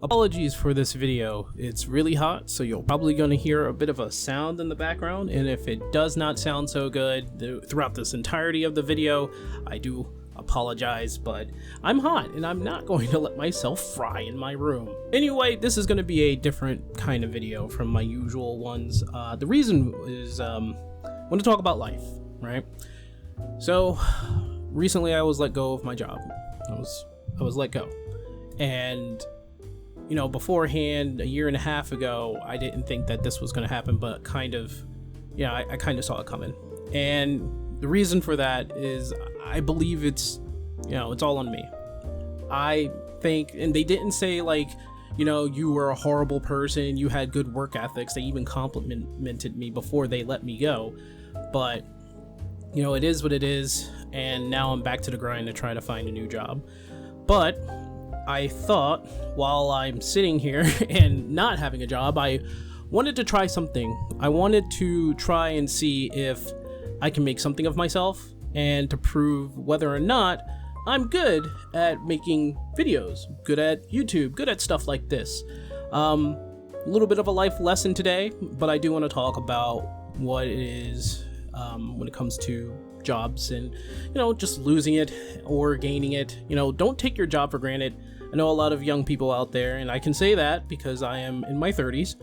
Apologies for this video. It's really hot, so you're probably going to hear a bit of a sound in the background, and if it does not sound so good throughout this entirety of the video, I do apologize, but I'm hot and I'm not going to let myself fry in my room. Anyway, this is going to be a different kind of video from my usual ones. The reason is I want to talk about life, right? So recently I was let go of my job. I was let go, and you know, beforehand, a year and a half ago, I didn't think that this was going to happen, but kind of, yeah, I kind of saw it coming. And the reason for that is I believe it's, you know, it's all on me. I think, and they didn't say like, you know, you were a horrible person, you had good work ethics. They even complimented me before they let me go. But, you know, it is what it is. And now I'm back to the grind to try to find a new job. But I thought while I'm sitting here and not having a job, I wanted to try something. I wanted to try and see if I can make something of myself and to prove whether or not I'm good at making videos, good at YouTube, good at stuff like this. A little bit of a life lesson today, but I do want to talk about what it is when it comes to jobs and, you know, just losing it or gaining it. You know, don't take your job for granted. I know a lot of young people out there, and I can say that because I am in my 30s.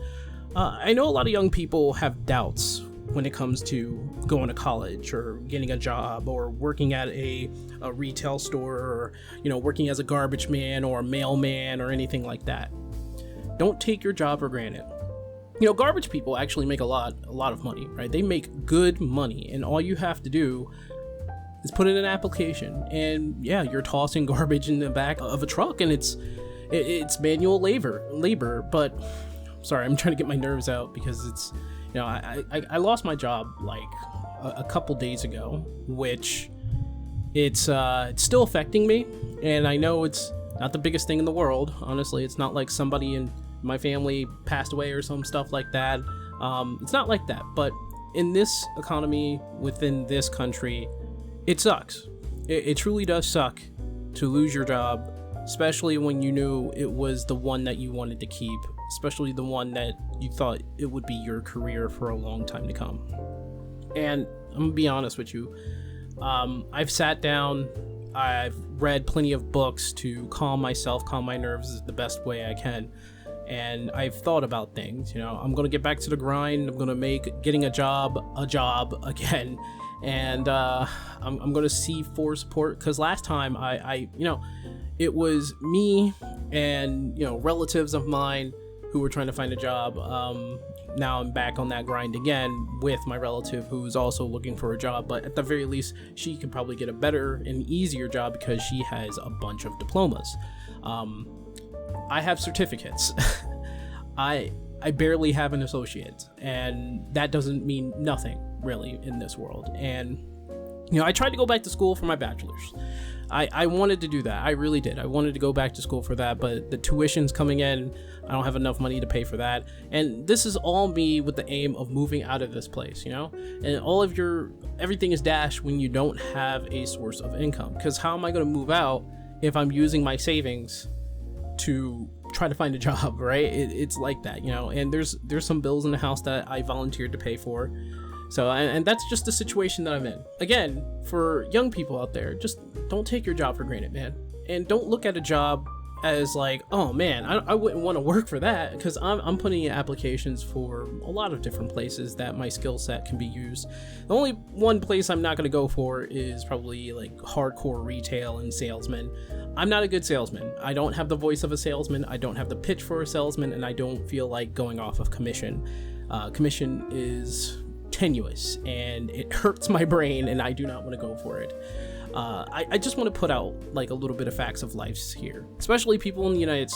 I know a lot of young people have doubts when it comes to going to college or getting a job or working at a retail store or, you know, working as a garbage man or a mailman or anything like that. Don't take your job for granted. You know, garbage people actually make a lot of money, right? They make good money, and all you have to do is put in an application, and yeah, you're tossing garbage in the back of a truck, and it's manual labor. But sorry, I'm trying to get my nerves out because it's, you know, I lost my job like a couple days ago, which it's still affecting me, and I know it's not the biggest thing in the world. Honestly, it's not like somebody in my family passed away or some stuff like that. It's not like that, but in this economy, within this country, it sucks. It truly does suck to lose your job, especially when you knew it was the one that you wanted to keep, especially the one that you thought it would be your career for a long time to come. And I'm gonna be honest with you, I've sat down, I've read plenty of books to calm myself, calm my nerves the best way I can. And I've thought about things, you know, I'm going to get back to the grind. I'm going to make getting a job again. And I'm going to see for support, because last time I, you know, it was me and, you know, relatives of mine who were trying to find a job. Now I'm back on that grind again with my relative who's also looking for a job, but at the very least, she could probably get a better and easier job because she has a bunch of diplomas. I have certificates. I barely have an associate, and that doesn't mean nothing really in this world. And, you know, I tried to go back to school for my bachelor's. I wanted to do that. I really did. I wanted to go back to school for that, but the tuition's coming in. I don't have enough money to pay for that. And this is all me with the aim of moving out of this place, you know? And everything is dashed when you don't have a source of income. Because how am I going to move out if I'm using my savings to try to find a job, right? It's like that, you know. And there's some bills in the house that I volunteered to pay for. So, and that's just the situation that I'm in. Again, for young people out there, just don't take your job for granted, man. And don't look at a job as like, oh man, I wouldn't want to work for that, because I'm putting in applications for a lot of different places that my skill set can be used. The only one place I'm not going to go for is probably like hardcore retail and salesman. I'm not a good salesman. I don't have the voice of a salesman. I don't have the pitch for a salesman, and I don't feel like going off of commission. Commission is tenuous and it hurts my brain, and I do not want to go for it. I just want to put out like a little bit of facts of life here, especially people in the United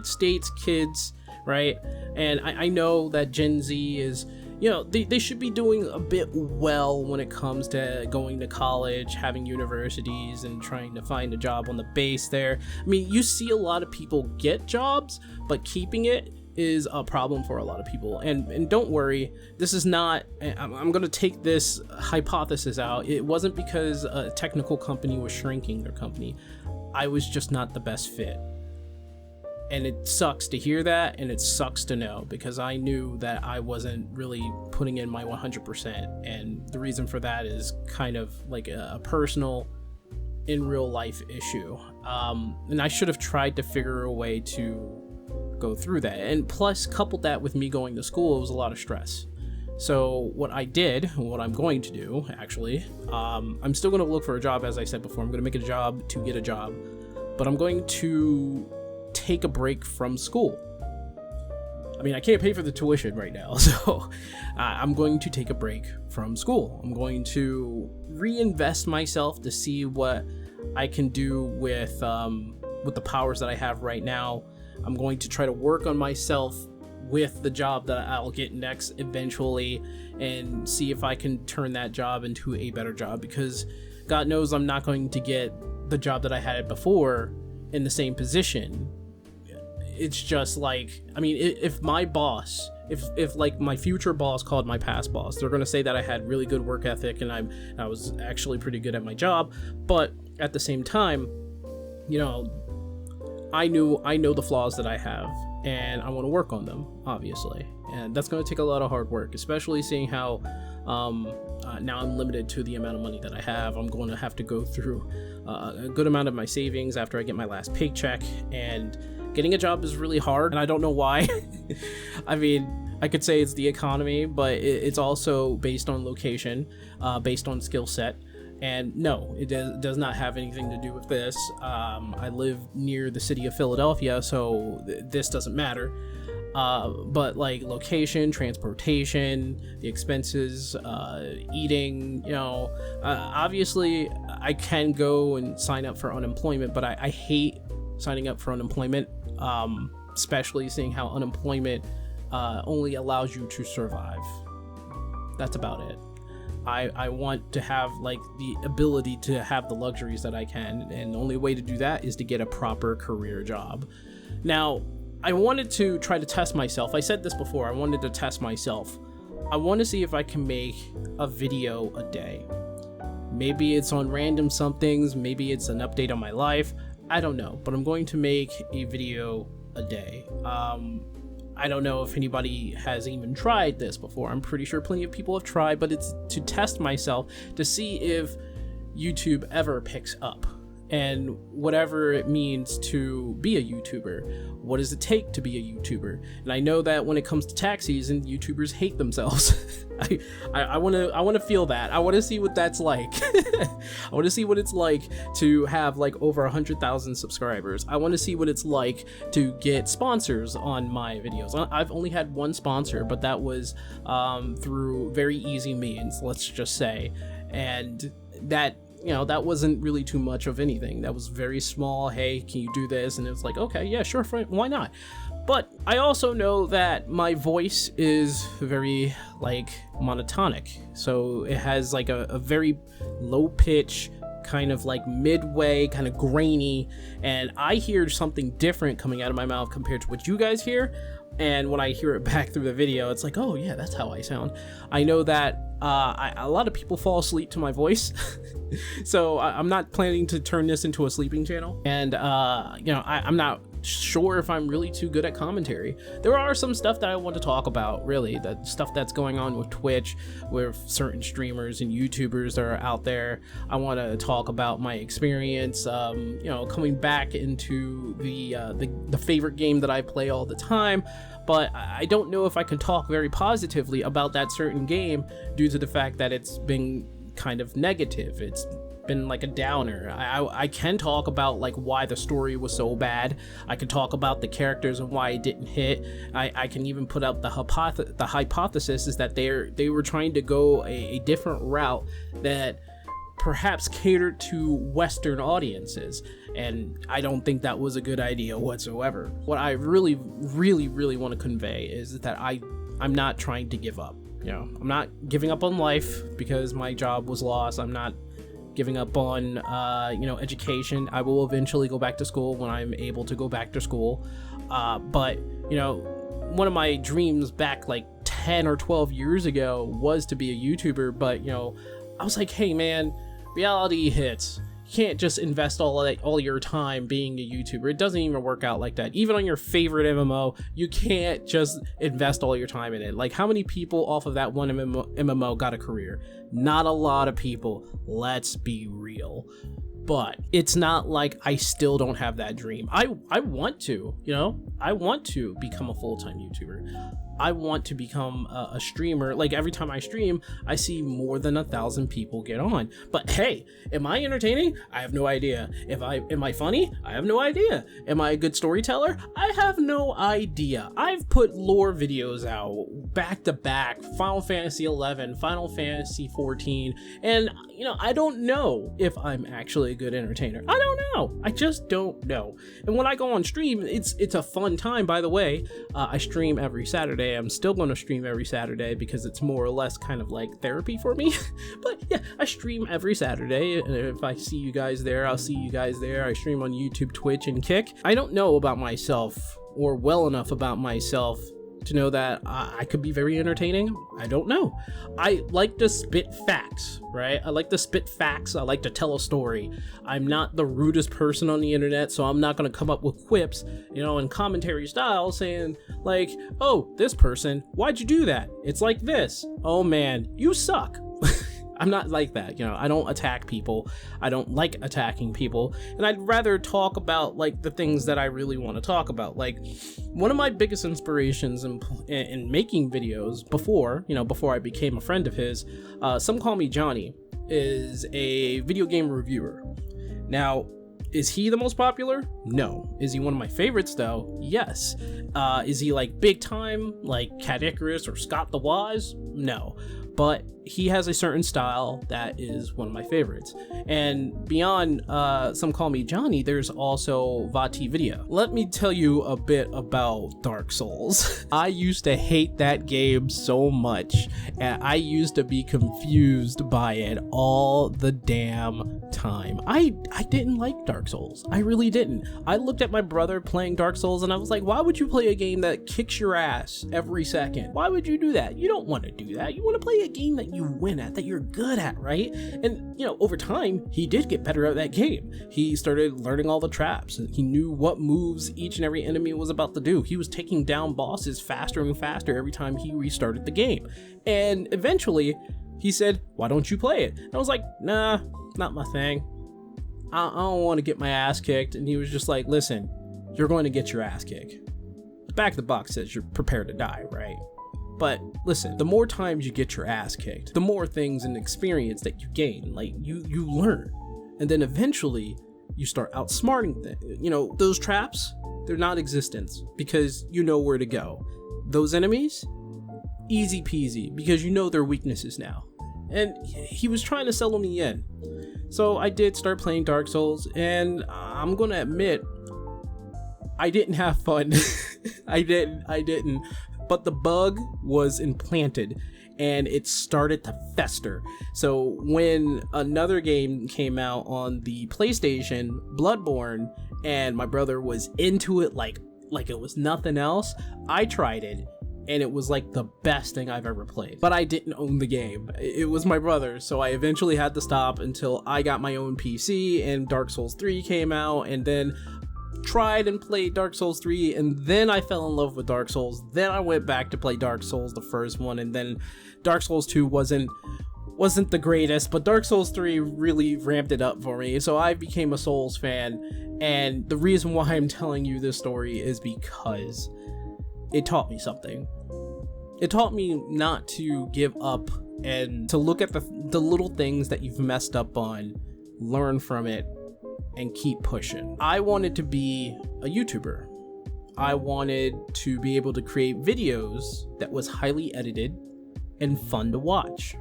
States kids, right? And I know that Gen Z is, you know, they should be doing a bit well when it comes to going to college, having universities, and trying to find a job on the base there. I mean, you see a lot of people get jobs, but keeping it is a problem for a lot of people. And don't worry, this is not, I'm going to take this hypothesis out. It wasn't because a technical company was shrinking their company. I was just not the best fit. And it sucks to hear that, and it sucks to know, because I knew that I wasn't really putting in my 100%. And the reason for that is kind of like a personal, in real life issue. And I should have tried to figure a way to go through that. And plus, coupled that with me going to school, it was a lot of stress. So what I did, what I'm going to do, actually, I'm still going to look for a job, as I said before. I'm going to make a job to get a job, but I'm going to take a break from school. I mean, I can't pay for the tuition right now, so I'm going to take a break from school. I'm going to reinvest myself to see what I can do with the powers that I have right now. I'm going to try to work on myself with the job that I'll get next eventually, and see if I can turn that job into a better job, because God knows I'm not going to get the job that I had before in the same position. It's just like, I mean, if my boss, if like my future boss called my past boss, they're going to say that I had really good work ethic and I was actually pretty good at my job. But at the same time, you know, I know the flaws that I have, and I want to work on them, obviously. And that's going to take a lot of hard work, especially seeing how now I'm limited to the amount of money that I have. I'm going to have to go through a good amount of my savings after I get my last paycheck, and getting a job is really hard, and I don't know why. I mean, I could say it's the economy, but it's also based on location, based on skill set. And no, it does not have anything to do with this. I live near the city of Philadelphia, so this doesn't matter. But like location, transportation, the expenses, eating, you know, obviously I can go and sign up for unemployment, but I hate signing up for unemployment, especially seeing how unemployment only allows you to survive. That's about it. I want to have like the ability to have the luxuries that I can, and the only way to do that is to get a proper career job. Now, I wanted to try to test myself. I said this before, I wanted to test myself. I want to see if I can make a video a day. Maybe it's on random somethings, maybe it's an update on my life, I don't know, but I'm going to make a video a day. I don't know if anybody has even tried this before. I'm pretty sure plenty of people have tried, but it's to test myself to see if YouTube ever picks up, and whatever it means to be a YouTuber. What does it take to be a YouTuber? And I know that when it comes to tax season, YouTubers hate themselves. I want to feel that. I want to see what that's like. I want to see what it's like to have like over 100,000 subscribers. I want to see what it's like to get sponsors on my videos. I've only had one sponsor, but that was through very easy means, let's just say. And that, you know, that wasn't really too much of anything. That was very small. Hey, can you do this? And it was like, okay, yeah, sure, why not? But I also know that my voice is very like monotonic. So it has like a very low pitch, kind of like midway, kind of grainy. And I hear something different coming out of my mouth compared to what you guys hear. And when I hear it back through the video, it's like, oh yeah, that's how I sound. I know that a lot of people fall asleep to my voice. So I'm not planning to turn this into a sleeping channel. And, you know, I'm not sure if I'm really too good at commentary. There are some stuff that I want to talk about, really, the stuff that's going on with Twitch, with certain streamers and YouTubers that are out there. I want to talk about my experience, you know, coming back into the favorite game that I play all the time. But I don't know if I can talk very positively about that certain game due to the fact that it's been kind of negative. It's been like a downer. I can talk about like why the story was so bad. I can talk about the characters and why it didn't hit. I can even put out the hypothesis is that they were trying to go a different route that perhaps catered to Western audiences, and I don't think that was a good idea whatsoever. What I really want to convey is that I'm not trying to give up. You know, I'm not giving up on life because my job was lost. I'm not giving up on you know, education. I will eventually go back to school when I'm able to go back to school. But you know, one of my dreams back like 10 or 12 years ago was to be a YouTuber, but you know, I was like, hey man, reality hits. can't just invest all your time being a YouTuber. It doesn't even work out like that. Even on your favorite MMO, you can't just invest all your time in it. Like, how many people off of that one MMO got a career? Not a lot of people, let's be real. But it's not like I still don't have that dream. I want to, you know, I want to become a full-time YouTuber. I want to become a streamer. Like, every time I stream, I see more than 1,000 people get on. But hey, am I entertaining? I have no idea. Am I funny? I have no idea. Am I a good storyteller? I have no idea. I've put lore videos out back to back, Final Fantasy XI, Final Fantasy XIV, and you know, I don't know if I'm actually a good entertainer. I don't know. I just don't know. And when I go on stream, it's a fun time. By the way, I stream every Saturday. I'm still going to stream every Saturday because it's more or less kind of like therapy for me. But yeah, I stream every Saturday, and if I see you guys there, I'll see you guys there. I stream on YouTube, Twitch, and Kick. I don't know about myself, or well enough about myself, to know that I could be very entertaining. I don't know. I like to spit facts, right? I like to spit facts. I like to tell a story. I'm not the rudest person on the internet, so I'm not going to come up with quips, you know, in commentary style saying like, oh, this person, why'd you do that? It's like this. Oh man, you suck. I'm not like that, you know. I don't attack people. I don't like attacking people, and I'd rather talk about like the things that I really want to talk about. Like, one of my biggest inspirations in making videos before I became a friend of his, some call me Johnny, is a video game reviewer. Now, is he the most popular? No. Is he one of my favorites though? Yes. Is he like big time, like Cat Icarus or Scott the Wise? No. But he has a certain style that is one of my favorites. And beyond Some Call Me Johnny, there's also Vati Video. Let me tell you a bit about Dark Souls. I used to hate that game so much, and I used to be confused by it all the damn time. I didn't like Dark Souls. I really didn't. I looked at my brother playing Dark Souls and I was like, why would you play a game that kicks your ass every second? Why would you do that? You don't want to do that. You want to play a game that you win at, that you're good at, right? And you know, over time he did get better at that game. He started learning all the traps, and he knew what moves each and every enemy was about to do. He was taking down bosses faster and faster every time he restarted the game. And eventually he said, why don't you play it? And I was like, nah, not my thing. I don't want to get my ass kicked. And he was just like, listen, you're going to get your ass kicked. The back of the box says you're prepared to die, right? But listen, the more times you get your ass kicked, the more things and experience that you gain. Like, you learn, and then eventually you start outsmarting you know, those traps, they're non-existent because you know where to go. Those enemies, easy peasy, because you know their weaknesses now. And he was trying to sell me in. So I did start playing Dark Souls, and I'm gonna admit, I didn't have fun. I didn't. But the bug was implanted, and it started to fester. So when another game came out on the PlayStation, Bloodborne, and my brother was into it like it was nothing else, I tried it, and it was like the best thing I've ever played. But I didn't own the game. It was my brother, so I eventually had to stop until I got my own PC and Dark Souls 3 came out, and then tried and played Dark Souls 3, and then I fell in love with Dark Souls. Then I went back to play Dark Souls, the first one, and then Dark Souls 2 wasn't the greatest, but Dark Souls 3 really ramped it up for me. So I became a Souls fan, and the reason why I'm telling you this story is because it taught me something. It taught me not to give up and to look at the little things that you've messed up on, learn from it, and keep pushing. I wanted to be a YouTuber. I wanted to be able to create videos that was highly edited and fun to watch.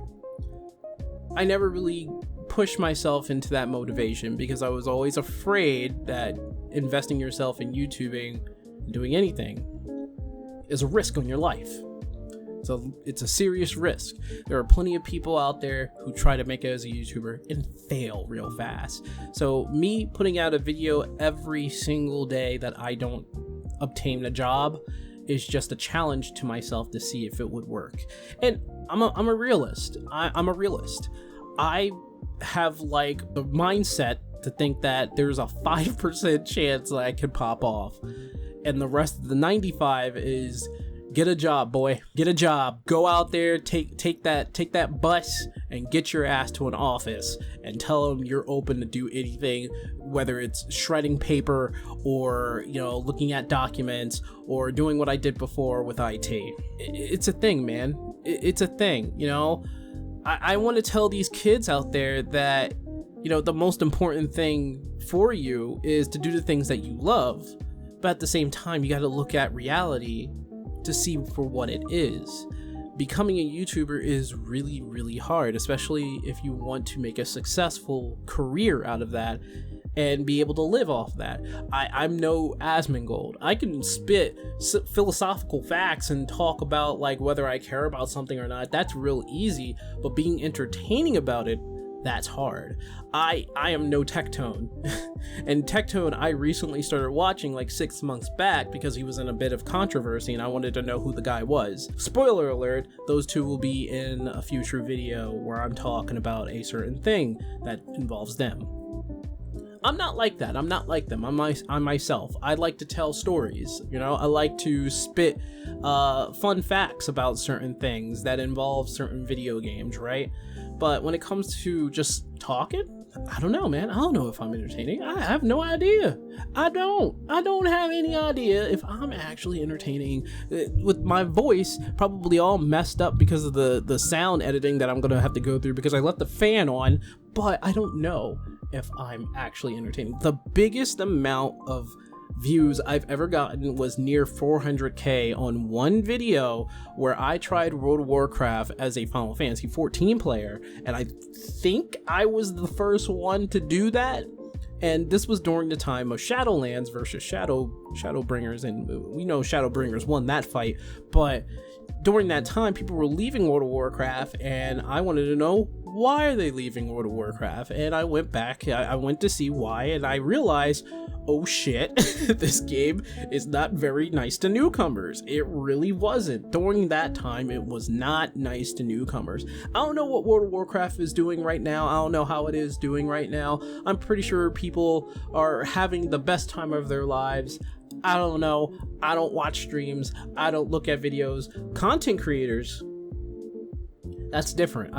I never really pushed myself into that motivation because I was always afraid that investing yourself in YouTubing, doing anything, is a risk on your life. So it's a serious risk. There are plenty of people out there who try to make it as a YouTuber and fail real fast. So me putting out a video every single day that I don't obtain a job is just a challenge to myself to see if it would work. And I'm a realist. I'm a realist. I have like the mindset to think that there's a 5% chance that I could pop off, and the rest of the 95 is get a job, boy. Get a job. Go out there, take that bus and get your ass to an office and tell them you're open to do anything, whether it's shredding paper or, you know, looking at documents or doing what I did before with IT. It's a thing, man. It's a thing, you know. I want to tell these kids out there that, you know, the most important thing for you is to do the things that you love, but at the same time, you got to look at reality to see for what it is. Becoming a YouTuber is really, really hard, especially if you want to make a successful career out of that and be able to live off that. I'm no Asmongold. I can spit philosophical facts and talk about like whether I care about something or not. That's real easy, but being entertaining about it, that's hard. I am no Tectone. And Tectone I recently started watching like 6 months back because he was in a bit of controversy and I wanted to know who the guy was. Spoiler alert, those two will be in a future video where I'm talking about a certain thing that involves them. I'm not like that. I'm not like them. I'm myself. I like to tell stories, you know? I like to spit fun facts about certain things that involve certain video games, right? But when it comes to just talking, I don't know, man. I don't know if I'm entertaining. I have no idea. I don't have any idea if I'm actually entertaining with my voice probably all messed up because of the sound editing that I'm going to have to go through because I left the fan on, but I don't know if I'm actually entertaining. The biggest amount of views I've ever gotten was near 400k on one video where I tried World of Warcraft as a Final Fantasy 14 player, and I think I was the first one to do that. And this was during the time of Shadowlands versus Shadowbringers, and we know Shadowbringers won that fight, but during that time people were leaving World of Warcraft and I wanted to know why are they leaving World of Warcraft, and I went back, I went to see why, and I realized, oh shit, this game is not very nice to newcomers. It really wasn't. During that time, it was not nice to newcomers. I don't know what World of Warcraft is doing right now. I don't know how it is doing right now. I'm pretty sure people are having the best time of their lives. I don't know. I don't watch streams. I don't look at videos. Content creators, that's different.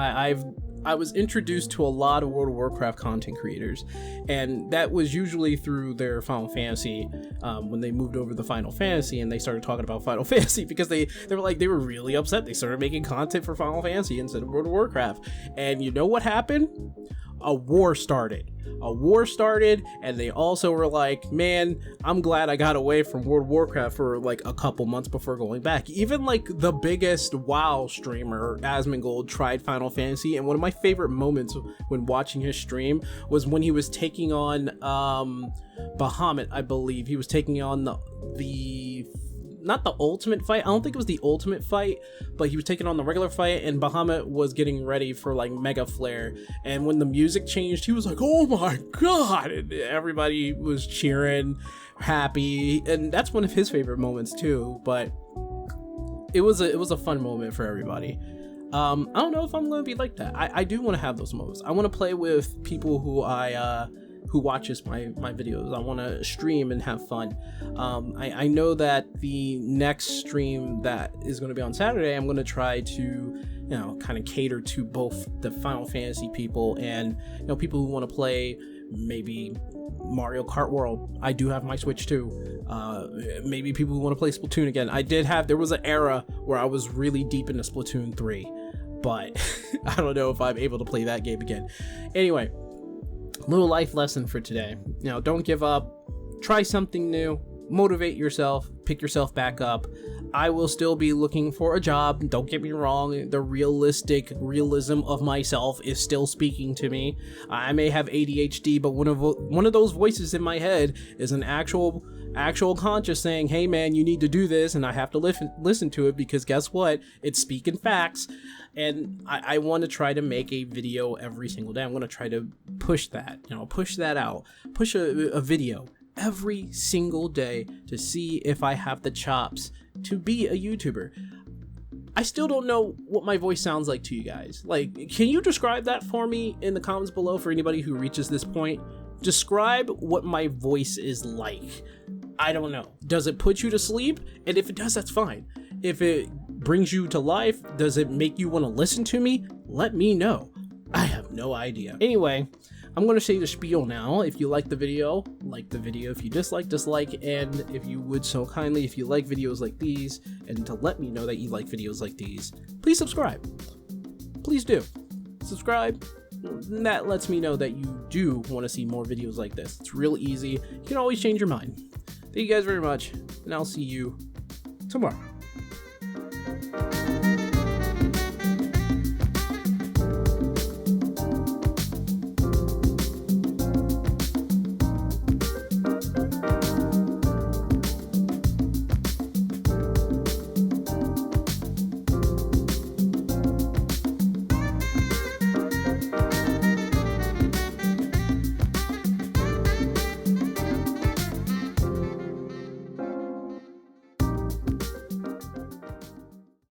I was introduced to a lot of World of Warcraft content creators, and that was usually through their Final Fantasy, when they moved over to Final Fantasy and they started talking about Final Fantasy because they were really upset. They started making content for Final Fantasy instead of World of Warcraft. And you know what happened? A war started, and they also were like, man, I'm glad I got away from World of Warcraft for like a couple months before going back. Even like the biggest WoW streamer, Asmongold, tried Final Fantasy, and one of my favorite moments when watching his stream was when he was taking on Bahamut, I believe. He was taking on the not the ultimate fight. I don't think it was the ultimate fight, but he was taking on the regular fight, and Bahamut was getting ready for like Mega Flare. And when the music changed, he was like, "Oh my god!" And everybody was cheering, happy, and that's one of his favorite moments too. But it was a fun moment for everybody. I don't know if I'm gonna be like that. I do want to have those moments. I want to play with people who watches my videos. I want to stream and have fun. I know that the next stream that is going to be on Saturday, I'm going to try to, you know, kind of cater to both the Final Fantasy people and, you know, people who want to play maybe Mario Kart World. I do have my Switch too. Maybe people who want to play Splatoon again. There was an era where I was really deep into Splatoon 3, but I don't know if I'm able to play that game again. Anyway, little life lesson for today. You know, don't give up. Try something new. Motivate yourself. Pick yourself back up. I will still be looking for a job. Don't get me wrong. The realism of myself is still speaking to me. I may have ADHD, but one of those voices in my head is an actual conscious saying, "Hey man, you need to do this," and I have to listen to it because guess what? It's speaking facts. And I want to try to make a video every single day. I'm going to try to push that, you know, push that out, push a video every single day to see if I have the chops to be a YouTuber. I still don't know what my voice sounds like to you guys. Like, can you describe that for me in the comments below for anybody who reaches this point? Describe what my voice is like. I don't know. Does it put you to sleep? And if it does, that's fine. If it brings you to life, does it make you want to listen to me? Let me know. I have no idea. Anyway, I'm going to say the spiel now. If you like the video, like the video. If you dislike, dislike. And if you would so kindly, if you like videos like these, and to let me know that you like videos like these, please subscribe. Please do. Subscribe. That lets me know that you do want to see more videos like this. It's real easy. You can always change your mind. Thank you guys very much, and I'll see you tomorrow.